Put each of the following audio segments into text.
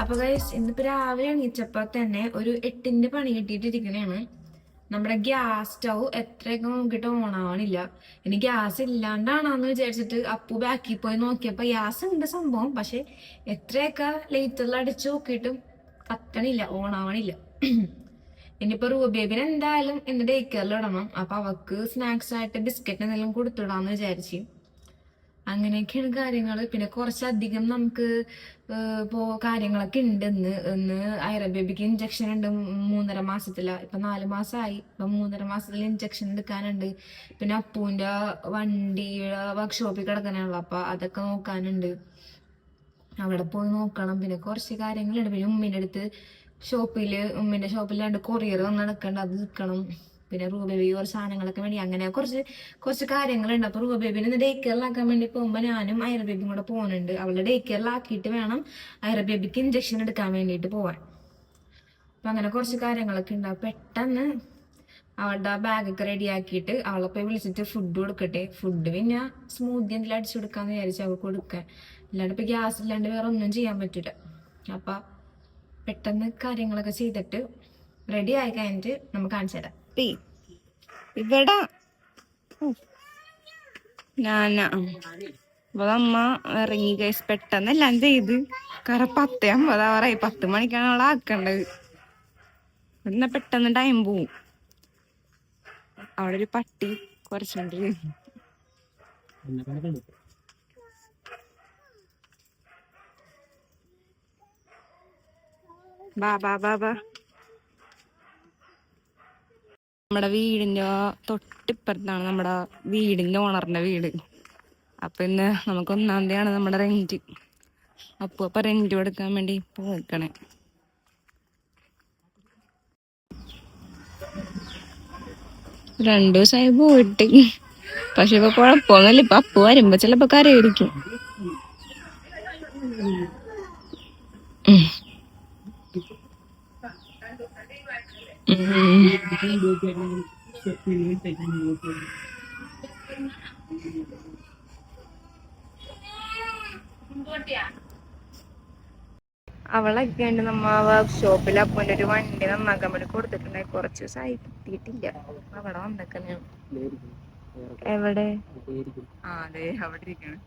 അപ്പൊ ഗൈസ് ഇന്നിപ്പോ രാവിലെ എണീച്ചപ്പോ തന്നെ ഒരു 8ന്റെ പണി കിട്ടിയിട്ടിരിക്കണേണ്. നമ്മുടെ ഗ്യാസ് സ്റ്റൗ എത്രയൊക്കെ നോക്കിയിട്ട് ഓണാവണില്ല. ഇനി ഗ്യാസ് ഇല്ലാണ്ടാണെന്ന് വിചാരിച്ചിട്ട് അപ്പു ബാക്കിൽ പോയി നോക്കിയപ്പോ ഗ്യാസ് ഉണ്ട് സംഭവം, പക്ഷെ എത്രയൊക്കെ ലേറ്ററിൽ അടിച്ചു നോക്കിയിട്ടും കത്തണില്ല, ഓണാവണില്ല. ഇനിയിപ്പോ റൂബേബിന് എന്തായാലും ഇന്ന് ഡേ കെയറിൽ ഇടണം. അപ്പൊ അവക്ക് സ്നാക്സ് ആയിട്ട് ബിസ്ക്കറ്റ് എന്തെങ്കിലും കൊടുത്തിടാന്ന് വിചാരിച്ചു. അങ്ങനെയൊക്കെയാണ് കാര്യങ്ങൾ. പിന്നെ കുറച്ചധികം നമുക്ക് ഇപ്പോ കാര്യങ്ങളൊക്കെ ഉണ്ട്. ഇന്ന് ഐറ ബേബിക്ക് ഇഞ്ചക്ഷൻ ഉണ്ട് 3.5 മാസത്തില. ഇപ്പൊ 4 മാസമായി. ഇപ്പൊ 3.5 മാസത്തിൽ ഇഞ്ചക്ഷൻ എടുക്കാനുണ്ട്. പിന്നെ അപ്പൂന്റെ വണ്ടിയുടെ വർക്ക്ഷോപ്പിൽ കിടക്കാനുള്ള, അപ്പൊ അതൊക്കെ നോക്കാനുണ്ട്. അവിടെ പോയി നോക്കണം. പിന്നെ കുറച്ച് കാര്യങ്ങളുണ്ട്. പിന്നെ ഉമ്മിന്റെ ഷോപ്പിൽ 2 കൊറിയർ വന്ന് നടക്കണ്ട, അത് നിൽക്കണം. പിന്നെ റൂബേബി കുറച്ച് സാധനങ്ങളൊക്കെ വേണ്ടി, അങ്ങനെ കുറച്ച് കാര്യങ്ങളുണ്ട്. അപ്പൊ റൂബേബിനെ ഡേ കെയറിലാക്കാൻ വേണ്ടി പോകുമ്പോ ഞാനും ഐറ ബേബിയും കൂടെ പോകുന്നുണ്ട്. അവളുടെ ഡേ കെയറിലാക്കിയിട്ട് വേണം ഐറ ബേബിക്ക് ഇഞ്ചക്ഷൻ എടുക്കാൻ വേണ്ടിയിട്ട് പോവാൻ. അപ്പൊ അങ്ങനെ കുറച്ച് കാര്യങ്ങളൊക്കെ ഉണ്ട്. പെട്ടെന്ന് അവളുടെ ബാഗൊക്കെ റെഡിയാക്കിയിട്ട് അവളെ പോയി വിളിച്ചിട്ട് ഫുഡ് കൊടുക്കട്ടെ. ഫുഡ് പിന്നെ സ്മൂത്തി എന്തെങ്കിലും അടിച്ചു കൊടുക്കാന്ന് വിചാരിച്ചു അവൾക്ക് കൊടുക്കാൻ. അല്ലാണ്ട് ഇപ്പൊ ഗ്യാസ് ഇല്ലാണ്ട് വേറെ ഒന്നും ചെയ്യാൻ പറ്റില്ല. അപ്പൊ പെട്ടെന്ന് കാര്യങ്ങളൊക്കെ ചെയ്തിട്ട് റെഡി ആയി കഴിഞ്ഞിട്ട് നമുക്ക് കാണിച്ചു തരാം. ഇവിടെ ഇവിടെ അമ്മ ഇറങ്ങി ഗൈസ്. പെട്ടെന്ന് എല്ലാം ചെയ്ത് കാരണം 10:50 10 മണിക്കാണ് അവളെ ആക്കേണ്ടത്. ഇവിടുന്ന് പെട്ടെന്ന് ടൈം പോവും. അവിടെ ഒരു പട്ടി കുറച്ചുണ്ട്. ബാബാ നമ്മുടെ വീടിന്റെ തൊട്ടിപ്പുറത്താണ് നമ്മുടെ വീടിന്റെ ഓണറിന്റെ വീട്. അപ്പൊ ഇന്ന് നമുക്ക് 1-ാം തീയതിയാണ് നമ്മുടെ റെന്റ്. അപ്പൊ റെന്റ് കൊടുക്കാൻ വേണ്ടി പോക്കണേ. 2 ദിവസമായി പോയിട്ട്. പക്ഷെ ഇപ്പൊ കുഴപ്പമൊന്നുമില്ല. ഇപ്പൊ അപ്പു വരുമ്പോ ചിലപ്പോ കരയായിരിക്കും. അവളൊക്കെ ഉണ്ട് നമ്മ വർക്ക്ഷോപ്പിൽ. അപ്പൻ്റെ ഒരു വണ്ടി നന്നാക്കാൻ വേണ്ടി കൊടുത്തിട്ടുണ്ടായി. കുറച്ച് ദിവസമായി കിട്ടിയിട്ടില്ല. അവിടെ വന്നേക്കാണ്. എവിടെ? അതെ, അവിടെ ഇരിക്കണം.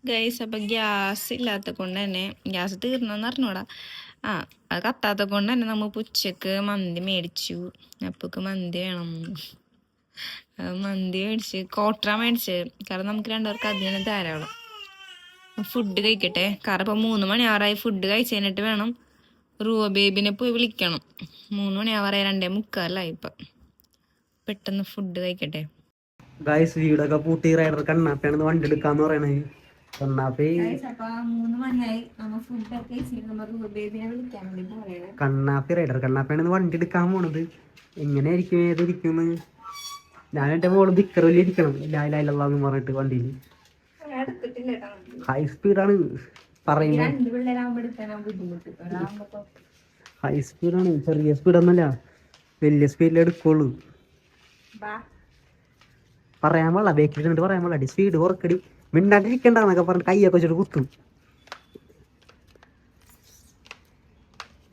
ഗൈസ്, അപ്പൊ ഗ്യാസ് ഇല്ലാത്ത കൊണ്ട് തന്നെ, ഗ്യാസ് തീർന്നെന്ന് അറിഞ്ഞൂടാ. അത് കത്താത്ത കൊണ്ട് തന്നെ നമ്മ ഉച്ചക്ക് മന്തി മേടിച്ചു. അപ്പൊക്ക് മന്തി വേണം. മന്തി മേടിച്ച് കോട്ടറ മേടിച്ച്. കാരണം നമുക്ക് 2 പേർക്ക് അതിന് ധാരാളം. ഫുഡ് കഴിക്കട്ടെ. കാരണം ഇപ്പൊ 3 മണിയാറായി. ഫുഡ് കഴിച്ച് കഴിഞ്ഞിട്ട് വേണം ബേബിനെ പോയി വിളിക്കണം. 3 മണിയാവാറായി. 2:45 ഇപ്പൊ. പെട്ടെന്ന് ഫുഡ് കഴിക്കട്ടെ. ഗൈസ്, വീടൊക്കെ പൂട്ടി റൈഡർ കണ്ണാപ്പിയാണ് വണ്ടി എടുക്കാന്ന് പറയണത്. കണ്ണാപ്പി റൈഡർ വണ്ടി എടുക്കാൻ പോണത്. എങ്ങനെയായിരിക്കും, ഏതിരിക്കും? ഞാൻ എന്റെ മോള് ദിക്കറിൽ ഇരിക്കണം. ലായിലായില്ലെന്ന് പറഞ്ഞിട്ട് വണ്ടിയിൽ ഹൈ സ്പീഡാണ് പറയുന്നത്. ഹൈ സ്പീഡാണ്, ചെറിയ സ്പീഡൊന്നുമല്ല, വലിയ സ്പീഡിൽ എടുക്കുള്ളൂ. പറയാൻ പാടില്ല, ബേക്കിൽ നിന്നിട്ട് പറയാൻ പാടില്ല. സ്പീഡ് കുറക്കടി, മിണ്ടാണ്ടിരിക്കണ്ടെന്നൊക്കെ പറഞ്ഞിട്ട് കയ്യൊക്കെ വെച്ചിട്ട് കുത്തും.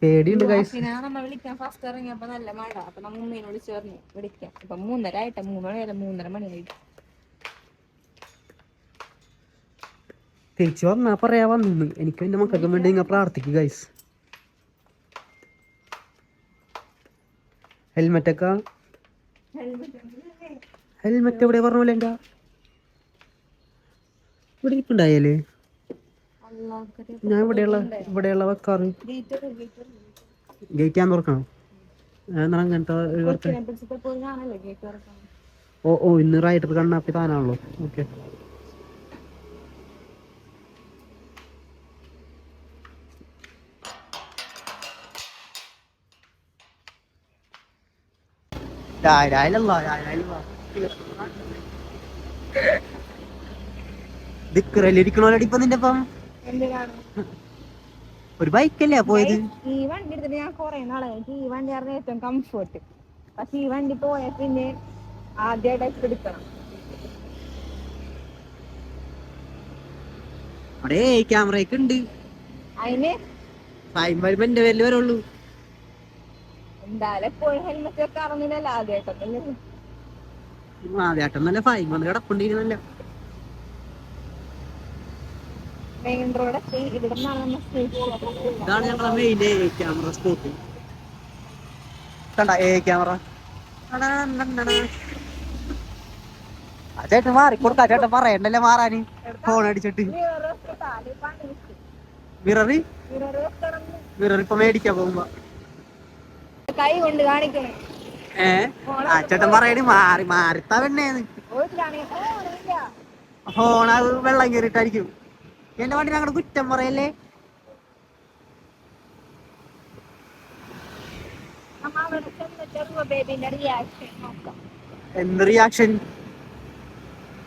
പേടിയുണ്ട് ഗൈസ്. വിളിക്കാൻ ഫസ്റ്റ് ഇറങ്ങിയപ്പോ നല്ല മഴ. അപ്പൊ നമ്മ ഉമ്മേനോട് ചേർന്ന് വിളിക്കാം. ഇപ്പൊ 3:30 ആയിട്ട്, 3 മണിയായിട്ട്. തിരിച്ചു വന്നാ പറയാ വന്നു. എനിക്ക് എന്റെ മക്കൾക്കും വേണ്ടി നിങ്ങൾ പ്രാർത്ഥിക്കുക ഗൈസ്. ഹെൽമെറ്റൊക്കെ ഹെൽമെറ്റ് എവിടെ പറഞ്ഞ പോലെ എൻ്റെ ഇവിടെ ഇരിപ്പുണ്ടായാല് ഞാൻ ഇവിടെയുള്ള വെക്കാറ്. ഗേറ്റ് ഞാൻ തുറക്കണം. അങ്ങനത്തെ ഒരു ഓ ഇന്ന് റൈഡർ കണ്ണാപ്പി താനാണല്ലോ. ഓക്കെ ദിക്കറല്ലിരിക്കണോലടി ഇപ്പൊ നിന്റെ ഒപ്പം ഒരു ബൈക്കല്ലേ പോയത്? ഈ വണ്ടി എടുത്തിട്ട് ഞാൻ കൊറേ നാളായി. ഈ വണ്ടിയായിരുന്നു ഏറ്റവും കംഫർട്ട്. പക്ഷെ ഈ വണ്ടി പോയ പിന്നെ ആദ്യമായിട്ട് എടുക്കണം. അവിടെ ക്യാമറയൊക്കെ ഉണ്ട്. അതിന് ഫൈൻ വരുമ്പോ എന്റെ പേരില് വരുള്ളൂ. എന്തായാലും എപ്പോഴും ഹെൽമെറ്റ് ഒക്കെ അറിഞ്ഞില്ലല്ലോ. ആദ്യമായിട്ടൊന്നല്ല ഫൈൻ വന്ന് കിടപ്പുണ്ടിരുന്നല്ല. മെയിൻ റോഡൊക്കെ ഇവിടെ ഇതാണ് ഞങ്ങളെ മെയിൻ ക്യാമറ സ്പോട്ട്. കണ്ട ക്യാമറ ചേട്ടൻ മാറി കൊടുക്കാ. ചേട്ടൻ പറയണ്ടല്ലേ മാറാന്. ഫോൺ അടിച്ചിട്ട് മിറർ ഇപ്പൊ മേടിക്കാൻ പോകുമ്പോ കൈ കൊണ്ട് കാണിക്കണേ. ചേട്ടൻ പറയണേ മാറി മാറിത്താ പെണ്ണേന്ന്. ഫോൺ അത് വെള്ളം കയറിയിട്ടായിരിക്കും. എന്റെ വണ്ടി ഞങ്ങളുടെ കുറ്റം പറയല്ലേ. എന്ത് റിയാക്ഷൻ?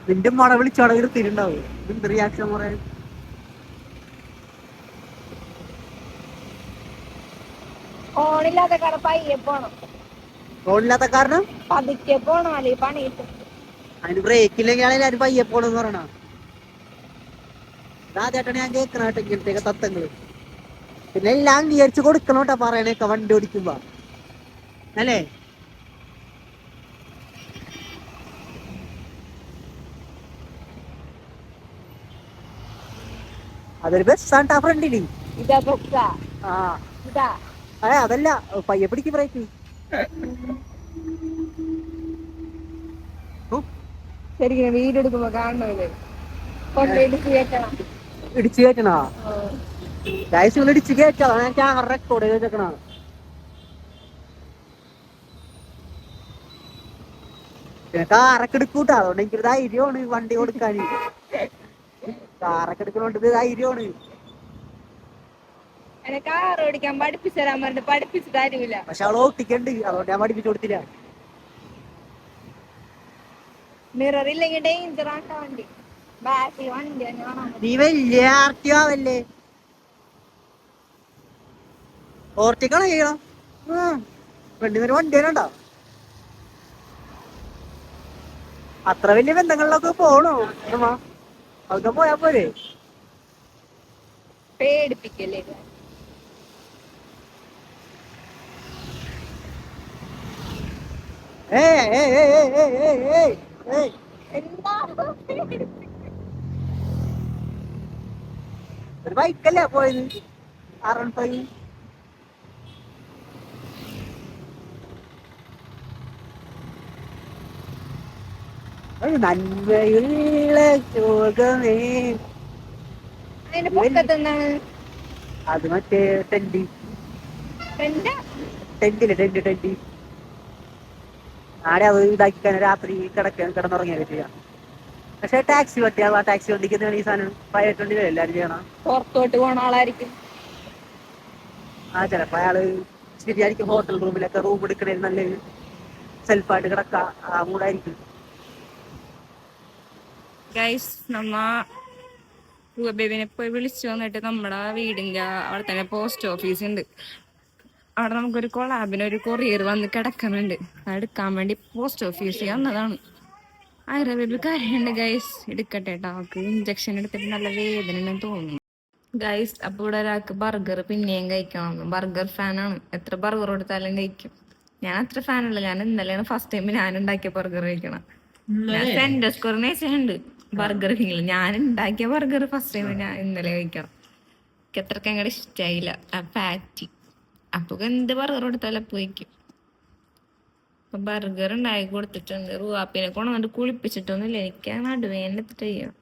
നിന്റെ മട വിളിച്ചോടെ നിർത്തിയിട്ടുണ്ടാവും. എന്ത് റിയാക്ഷൻ പറയാൻ? ഫോണില്ലാത്ത കാരണം പയ്യെ പോണം. ഫോണില്ലാത്ത കാരണം പതുക്കെ പോണം, അല്ലെങ്കിൽ പണി കിട്ടും. അതിന് ബ്രേക്ക് ഇല്ലെങ്കിൽ എല്ലാരും പയ്യെ പോണെന്ന് പറയണ. ആദ്യമായിട്ടാണ് ഞാൻ കേൾക്കണ ഇങ്ങനത്തെ തത്വങ്ങള്. പിന്നെ എല്ലാം അംഗീകരിച്ച് കൊടുക്കണോട്ടാ പറയണേക്ക വണ്ടി ഓടിക്കുമ്പോ അല്ലേ? അതൊരു ബസ്സാണ് ഫ്രണ്ടില്. അതല്ല പയ്യെ പിടിക്ക് ബ്രേക്ക്. ശരിക്കും വീഡിയോ എടുക്കുമ്പോ കാണണല്ലേ ഇടിച്ചു കയറ്റണോ? ഗൈസ് ഇടിച്ചു കയറ്റാ. ഞാൻ ക്യാമറ റെക്കോർഡ് ചെയ്തേക്കണ. കാറൊക്കെ എടുക്കൂട്ടാ. അതുകൊണ്ട് എനിക്കൊരു ധൈര്യമാണ് വണ്ടി കൊടുക്കാൻ. കാറൊക്കെ എടുക്കണോണ്ട് ധൈര്യമാണ്. കാർ ഓടിക്കാൻ പഠിപ്പിച്ചു തരാൻ പറഞ്ഞിട്ട് പഠിപ്പിച്ചു തരൂല. പക്ഷെ അവള് ഓട്ടിക്കണ്ട്. അതുകൊണ്ട് ഞാൻ പഠിപ്പിച്ചു കൊടുത്തില്ല. മിറർ ഇല്ലെങ്കിൽ ഡേഞ്ചർ ആണ്ട വണ്ടി. ബാക്കി വണ്ടി നീ വലിയ ആർട്ടിയാവല്ലേ? ഓർട്ടിക്കണം ചെയ്യണം. പെണ്ണിനൊരു വണ്ടി വരണ്ടോ? അത്ര വലിയ ബന്ധങ്ങളിലൊക്കെ പോണോ? അതൊക്കെ പോയാ പോരെ? പേടിപ്പിക്കല്ലേ. ഒരു ബൈക്കല്ലേ പോയത്? R15. നന്മയുള്ള ചോകമേ. അത് മറ്റേ ടെന്റ് ആടെ അത് ഇതാക്കിക്കാൻ രാത്രി കിടന്നുറങ്ങിയൊക്കെ ചെയ്യാം. പക്ഷെ ടാക്സി പറ്റിയാ ടാക്സി വണ്ടിക്ക് ഈ സാധനം 520 എല്ലാരും ചെയ്യണം. പുറത്തോട്ട് പോണ ആളായിരിക്കും. ചിലപ്പോ അയാള് ശരിയായിരിക്കും. ഹോട്ടൽ റൂമിലൊക്കെ റൂം എടുക്കണേ നല്ല സെൽഫായിട്ട് കിടക്ക ആ മൂടായിരിക്കും. ഗൈസ് നമ്മ ബേബിനെ പോയി വിളിച്ചു വന്നിട്ട് നമ്മുടെ വീടിന്റെ അവിടെ തന്നെ പോസ്റ്റ് ഓഫീസ് ഉണ്ട്. അവിടെ നമുക്കൊരു കൊളാബിനൊരു കൊറിയർ വന്ന് കിടക്കുന്നുണ്ട്. അതെടുക്കാൻ വേണ്ടി പോസ്റ്റ് ഓഫീസിൽ വന്നതാണ്. ബേബി കാര്യമുണ്ട് ഗൈസ്. എടുക്കട്ടെ കേട്ടോ. അവർക്ക് ഇഞ്ചക്ഷൻ എടുത്തിട്ട് നല്ല വേദന തോന്നുന്നു ഗൈസ്. അപ്പൊ ഇവിടെ ഒരാൾക്ക് ബർഗർ പിന്നെയും കഴിക്കണം. ബർഗർ ഫാനാണ്. എത്ര ബർഗർ കൊടുത്താലും കഴിക്കും. ഞാൻ അത്ര ഫാനല്ല. ഞാൻ ഇന്നലെയാണ് ഫസ്റ്റ് ടൈം ഞാൻ ഉണ്ടാക്കിയ ബർഗർ കഴിക്കണം. ഞാൻ സെന്റർ സ്ക്വയറിന് ഉണ്ട് ബർഗർ കിങ്ങില്ല. ഞാൻ ഉണ്ടാക്കിയ ബർഗർ ഫസ്റ്റ് ടൈം ഞാൻ ഇന്നലെ കഴിക്കണം. എനിക്ക് അത്രയ്ക്ക് അങ്ങോട്ട് ഇഷ്ടമായില്ല ആ പാറ്റി. അപ്പൊ എന്ത് ബർഗർ കൊടുത്താലും അപ്പൊ കഴിക്കും. അപ്പൊ ബർഗർ ഉണ്ടാക്കി കൊടുത്തിട്ടുണ്ട്. റുവാപ്പിനെ കൊണ്ടുവന്നിട്ട് കുളിപ്പിച്ചിട്ടൊന്നുമില്ല. എനിക്ക് ആ നടുവേന ചെയ്യാം.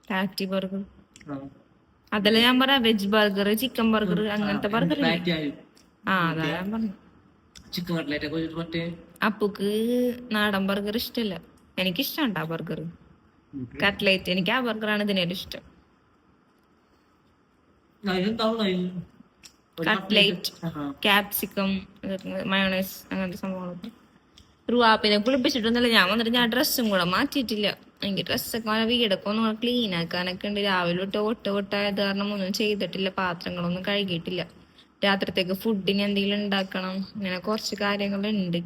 പാറ്റി ബർഗർ അതല്ല ഞാൻ പറയാ. വെജ് ബർഗർ, ചിക്കൻ ബർഗർ, അങ്ങനത്തെ ബർഗർ. ആ അതാ ഞാൻ പറഞ്ഞു. ചിക്കൻ കട്ട്ലേറ്റ് ഒക്കെ മറ്റേ അപ്പുക്ക് നാടൻ ബർഗർ ഇഷ്ടമല്ല. എനിക്കിഷ്ടമുണ്ട് ആ ബർഗർ, കട്ട്ലേറ്റ്. എനിക്ക് ആ ബർഗറാണ് ഇതിനേലും ഇഷ്ടം. കട്ട്ലേറ്റ്, ക്യാപ്സിക്കം, മയോണൈസ്, അങ്ങനത്തെ സംഭവങ്ങളൊക്കെ. റുവാപ്പിനെ കുളിപ്പിച്ചിട്ടൊന്നുമില്ല. ഞാൻ വന്നിട്ട് ഞാൻ ഡ്രസ്സും കൂടെ മാറ്റിയിട്ടില്ല. എനിക്ക് ഡ്രസ്സൊക്കെ വീടൊക്കെ ഒന്ന് ക്ലീൻ ആക്കാനൊക്കെ ഉണ്ട്. രാവിലെ തൊട്ട് ഒട്ടായത് കാരണം ഒന്നും ചെയ്തിട്ടില്ല. പാത്രങ്ങളൊന്നും കഴുകിയിട്ടില്ല. രാത്രിത്തേക്ക് ഫുഡിന് എന്തെങ്കിലും ഉണ്ടാക്കണം. ഇങ്ങനെ കുറച്ച് കാര്യങ്ങളുണ്ട്.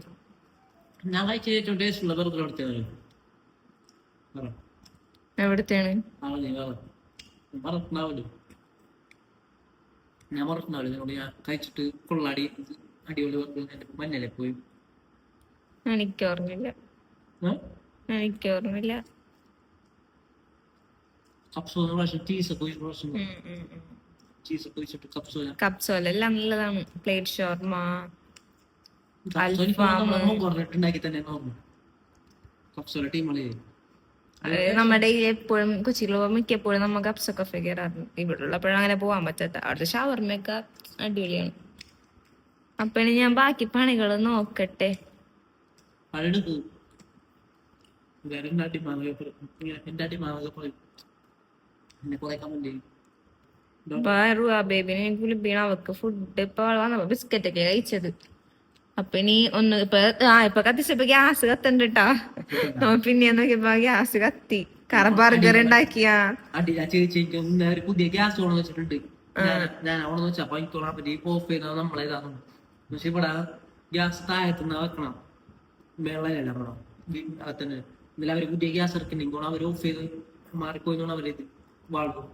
ഞാൻ കഴിച്ച ഏറ്റവും ടേസ്റ്റുള്ള ബർഗർ എടുത്തത് എവിടത്തെയാണ്? മറക്കുന്നാവല്ലോ. ഞാൻ മറക്കുന്നാവല്ലോ. ഞാൻ കഴിച്ചിട്ട് കൊള്ളാടി അടിപൊളി ബർഗർ മഞ്ഞളെ പോയി. എനിക്ക് ഓർമ്മയില്ല. കപ്സോല പ്രാവശ്യം ചീസൊക്കെ പ്രാവശ്യം ചീസൊക്കെ വെച്ചിട്ട് കപ്സോല കപ്സോലെല്ലാം നല്ലതാണ്. പ്ലേറ്റ് ഷോർമ, ഉണ്ടാക്കി തന്നെ കപ്സോല ടീമുകളെ നമ്മുടെ എപ്പോഴും കൊച്ചിയിൽ മിക്കപ്പോഴും നമ്മ കപ്സൊക്കെ കയറാറുണ്ട്. ഇവിടെ ഉള്ളപ്പോഴും അങ്ങനെ പോവാൻ പറ്റാത്ത. അവിടുത്തെ ഷവർമ്മയൊക്കെ അടിപൊളിയാണ്. അപ്പൊ ഇനി ഞാൻ ബാക്കി പണികൾ നോക്കട്ടെ. പഴെടുക്ക് എന്റെ അടി മാവൊക്കെ എന്നെ കുറെ കമന്റ് ബേബിനെ കുളിപ്പിക്കണ. അവക്ക് ഫുഡ് ഇപ്പൊ വന്നപ്പോ ബിസ്ക്കറ്റ് ഒക്കെ കഴിച്ചത്. അപ്പൊ ഇനി ഒന്ന് ഇപ്പൊ കത്തിച്ചപ്പോ ഗ്യാസ് കത്തണ്ടിട്ടാ. പിന്നെ നോക്കിയപ്പോ ഗ്യാസ് കത്തി. ബർഗർ ഉണ്ടാക്കിയാ ചേച്ചിക്ക് ഒരു പുതിയ ഗ്യാസ് ഓണം വെച്ചിട്ടുണ്ട്. ഞാൻ ഓണം വെച്ചാ അപ്പൊ എനിക്ക് തോന്നാൻ പറ്റി ഓഫ് ചെയ്താൽ നമ്മളേതാന്ന്. പക്ഷെ ഇവിടെ ഗ്യാസ് താഴത്തുനിന്ന് വെക്കണം, വെള്ളമല്ല വേണം അകത്തന്നെ. എന്നാലും അവര് പുതിയ ഗ്യാസ് ഇറക്കുന്നെങ്കിൽ അവർ ഓഫ് ചെയ്ത് മാറിപ്പോയിന്നാണ് അവരിത് വാഴും.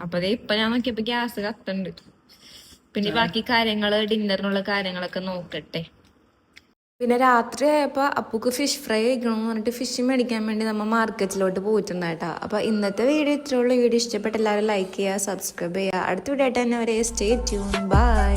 അപ്പൊ ഇപ്പൊ ഞാൻ നോക്കിയപ്പോ ഗ്യാസ് കത്തുണ്ട്. പിന്നെ ബാക്കി കാര്യങ്ങള് ഡിന്നറിനുള്ള കാര്യങ്ങളൊക്കെ നോക്കട്ടെ. പിന്നെ രാത്രി ആയപ്പോ അപ്പുക്ക് ഫിഷ് ഫ്രൈ കഴിക്കണമെന്ന് പറഞ്ഞിട്ട് ഫിഷ് മേടിക്കാൻ വേണ്ടി നമ്മ മാർക്കറ്റിലോട്ട് പോയിട്ടുണ്ടായിട്ടാ. അപ്പൊ ഇന്നത്തെ വീഡിയോ ഇത്രയുള്ള. വീഡിയോ ഇഷ്ടപ്പെട്ട എല്ലാവരും ലൈക്ക് ചെയ്യുക, സബ്സ്ക്രൈബ് ചെയ്യുക. അടുത്ത വീഡിയോ ആയിട്ട് തന്നെ വരെ. Stay tune. ബൈ.